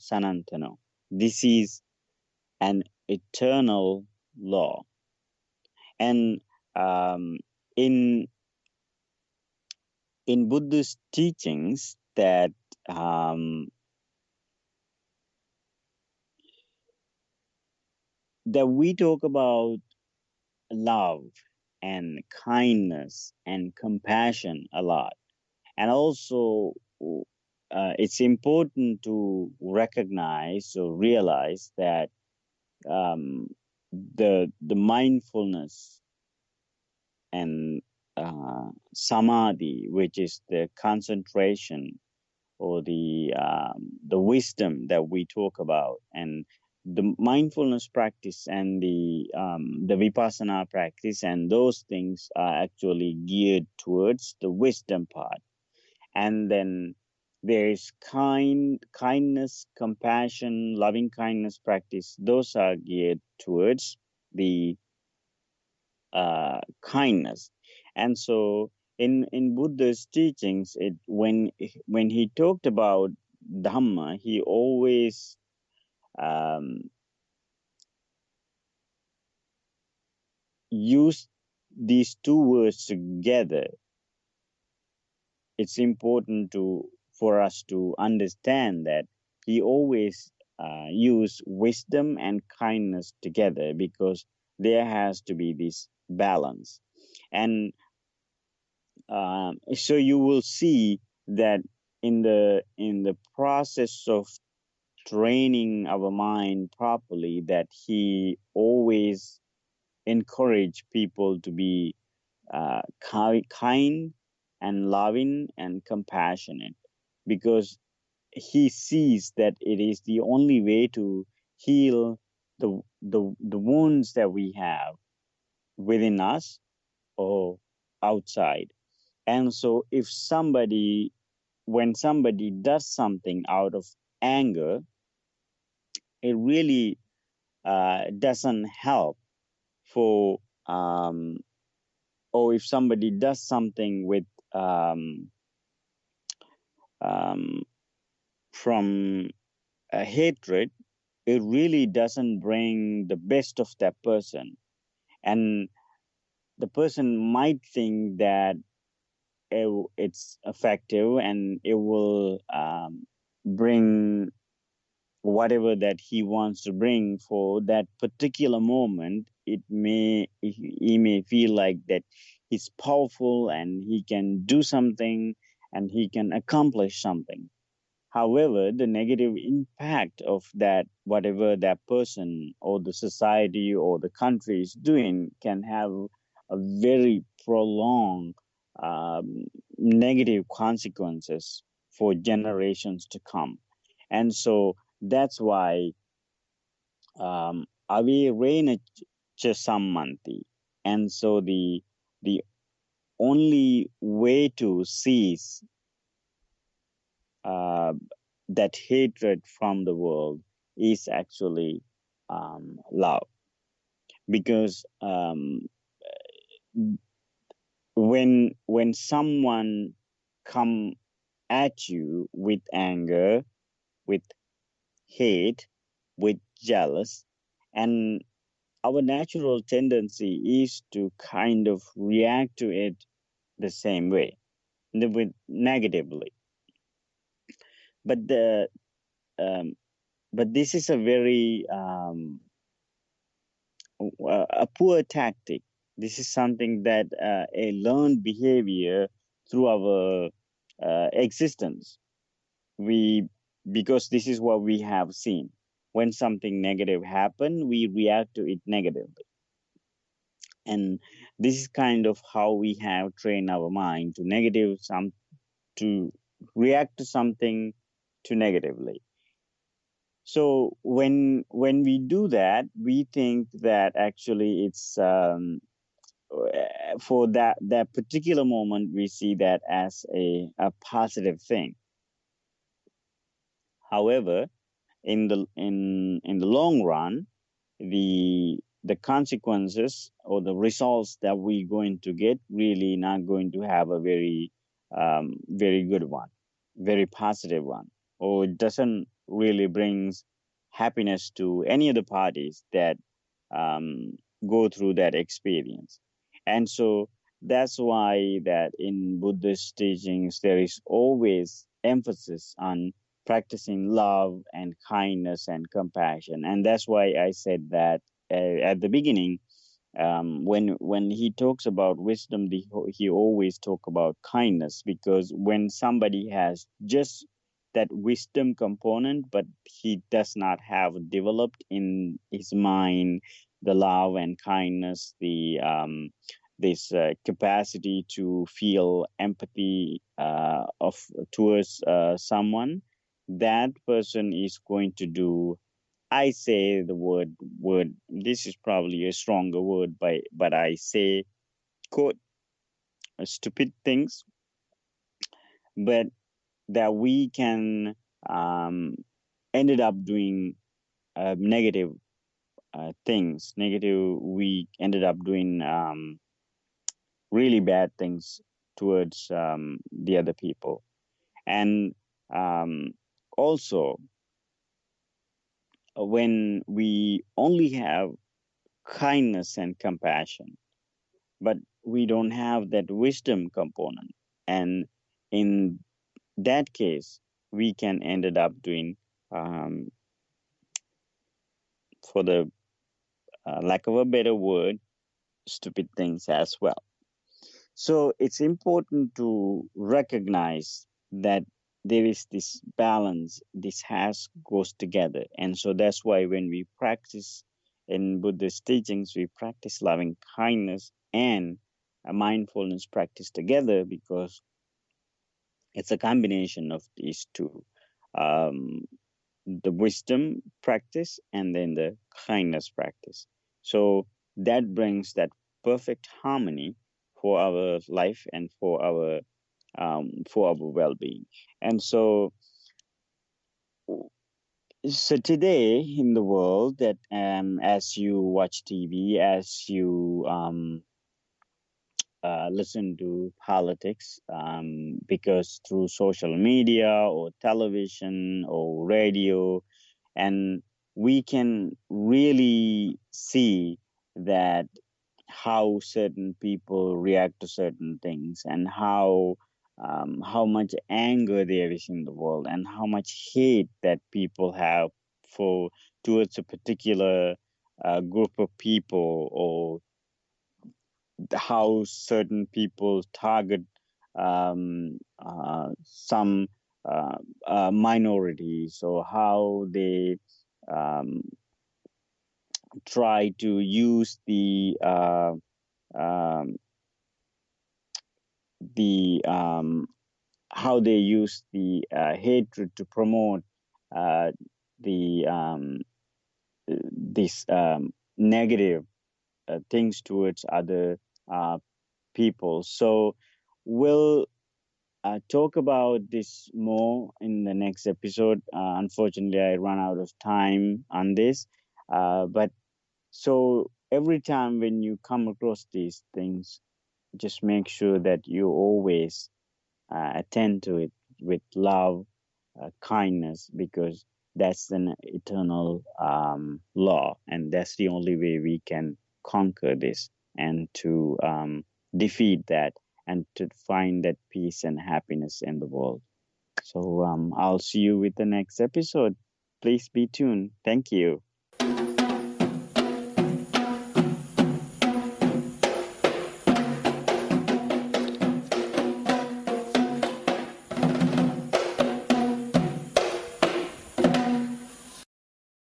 sanantano. This is an eternal law. And um, in Buddhist teachings that we talk about love and kindness and compassion a lot. And also, it's important to recognize or realize that the mindfulness and samadhi, which is the concentration or the wisdom that we talk about, and the mindfulness practice and the vipassana practice, and those things are actually geared towards the wisdom part. And then there is kindness, compassion, loving kindness practice. Those are geared towards the kindness. And so in Buddha's teachings, when he talked about Dhamma, he always used these two words together. It's important for us to understand that he always used wisdom and kindness together, because there has to be this balance. And so you will see that in the process of training our mind properly, that he always encouraged people to be kind and loving and compassionate, because he sees that it is the only way to heal the wounds that we have within us or outside. And so if when somebody does something out of anger, it really doesn't help for or if somebody does something with from a hatred, it really doesn't bring the best of that person. And the person might think that it's effective and it will bring whatever that he wants to bring for that particular moment. He may feel like that he's powerful and he can do something and he can accomplish something. However, the negative impact of that, whatever that person or the society or the country is doing, can have a very prolonged negative consequences for generations to come. And so that's why avi reina cha sammanti. And so the only way to cease that hatred from the world is actually love. Because when someone come at you with anger, with hate, with jealous, and our natural tendency is to kind of react to it the same way, with negatively. But this is a very a poor tactic. This is something that a learned behavior through our existence. Because this is what we have seen. When something negative happens, we react to it negatively. And this is kind of how we have trained our mind to react to something too negatively. So when we do that, we think that actually it's for that particular moment, we see that as a positive thing. However, in the long run, the consequences or the results that we're going to get really not going to have a very very good one, very positive one, or it doesn't really brings happiness to any of the parties that go through that experience. And so that's why that in Buddhist teachings there is always emphasis on practicing love and kindness and compassion. And that's why I said that at the beginning, when he talks about wisdom, he always talk about kindness, because when somebody has just that wisdom component, but he does not have developed in his mind the love and kindness, the this capacity to feel empathy of towards someone, that person is going to do, I say the word, this is probably a stronger word, but I say, quote, stupid things, but that we can ended up doing negative things. Negative, we ended up doing really bad things towards the other people. And also, when we only have kindness and compassion, but we don't have that wisdom component. And in that case, we can ended up doing, for the lack of a better word, stupid things as well. So it's important to recognize that there is this balance. This has goes together, and so that's why when we practice in Buddhist teachings, we practice loving kindness and a mindfulness practice together, because it's a combination of these two, um, the wisdom practice and then the kindness practice. So that brings that perfect harmony for our life and for our well-being. And so today in the world, that as you watch TV, as you listen to politics, because through social media or television or radio, and we can really see that how certain people react to certain things, and how much anger there is in the world, and how much hate that people have for towards a particular group of people, or how certain people target some minorities, or how they um, try to use um, the how they use the hatred to promote uh, the this negative things towards other uh, people. So we'll talk about this more in the next episode. Unfortunately, I run out of time on this, but so every time when you come across these things, just make sure that you always attend to it with love, kindness, because that's an eternal law, and that's the only way we can conquer this, and to defeat that, and to find that peace and happiness in the world. So I'll see you with the next episode. Please be tuned. Thank you.